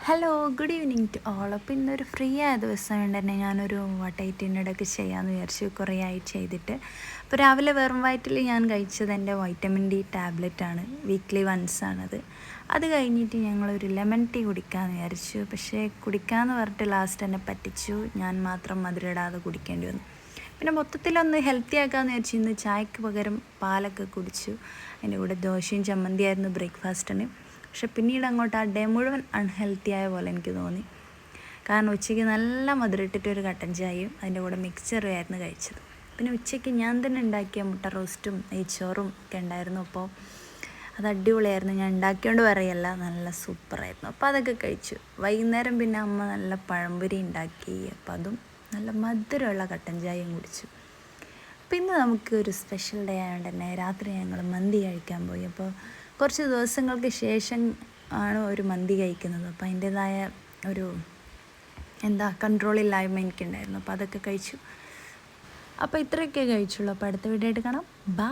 Hello good evening to all. അപ്പോൾ ഇന്നൊരു free ആയ ദിവസം കൊണ്ട് തന്നെ ഞാനൊരു വട്ടയറ്റിനടക്ക് ചെയ്യാമെന്ന് വിചാരിച്ചു, കുറേ ആയി ചെയ്തിട്ട്. അപ്പോൾ രാവിലെ വെറും വയറ്റിൽ ഞാൻ കഴിച്ചത് എൻ്റെ വൈറ്റമിൻ ഡി ടാബ്ലറ്റാണ്, വീക്ക്ലി വൺസാണത്. അത് കഴിഞ്ഞിട്ട് ഞങ്ങളൊരു ലെമൺ ടീ കുടിക്കാമെന്ന് വിചാരിച്ചു. പക്ഷേ കുടിക്കാമെന്ന് പറഞ്ഞിട്ട് ലാസ്റ്റ് എന്നെ പറ്റിച്ചു, ഞാൻ മാത്രം മധുരമിടാതെ കുടിക്കേണ്ടി വന്നു. പിന്നെ മൊത്തത്തിലൊന്ന് ഹെൽത്തി ആക്കാമെന്ന് വിചാരിച്ചു ഇന്ന് ചായക്ക് പകരം പാലൊക്കെ കുടിച്ചു. അതിൻ്റെ കൂടെ ദോശയും ചമ്മന്തിയായിരുന്നു ബ്രേക്ക്ഫാസ്റ്റിന്. പക്ഷെ പിന്നീട് അങ്ങോട്ട് ആ ഡേ മുഴുവൻ അൺഹെൽത്തി ആയ പോലെ എനിക്ക് തോന്നി. കാരണം ഉച്ചയ്ക്ക് നല്ല മധുരമിട്ടിട്ടൊരു കട്ടൻ ചായയും അതിൻ്റെ കൂടെ മിക്സ്ചറും ആയിരുന്നു കഴിച്ചത്. പിന്നെ ഉച്ചയ്ക്ക് ഞാൻ തന്നെ ഉണ്ടാക്കിയ മുട്ട റോസ്റ്റും നെയ്ച്ചോറും ഒക്കെ ഉണ്ടായിരുന്നു. അപ്പോൾ അത് അടിപൊളിയായിരുന്നു. ഞാൻ ഉണ്ടാക്കിയോണ്ട് പറയല്ല, നല്ല സൂപ്പറായിരുന്നു. അപ്പോൾ അതൊക്കെ കഴിച്ചു. വൈകുന്നേരം പിന്നെ അമ്മ നല്ല പഴംപൊരി ഉണ്ടാക്കി. അപ്പോൾ അതും നല്ല മധുരമുള്ള കട്ടൻ ചായയും കുടിച്ചു. അപ്പോൾ ഇന്ന് നമുക്ക് ഒരു സ്പെഷ്യൽ ഡേ ആയതുകൊണ്ട് തന്നെ രാത്രി ഞങ്ങൾ മന്തി കഴിക്കാൻ പോയി. അപ്പോൾ കുറച്ച് ദിവസങ്ങൾക്ക് ശേഷം ആണ് ഒരു മന്തി കഴിക്കുന്നത്. അപ്പോൾ അതിൻ്റേതായ ഒരു കൺട്രോളില്ലായ്മ എനിക്കുണ്ടായിരുന്നു. അപ്പോൾ അതൊക്കെ കഴിച്ചു. അപ്പോൾ ഇത്രയൊക്കെ കഴിച്ചുള്ളൂ. അപ്പോൾ അടുത്ത വീഡിയോ ആയിട്ട് കാണാം. ബൈ.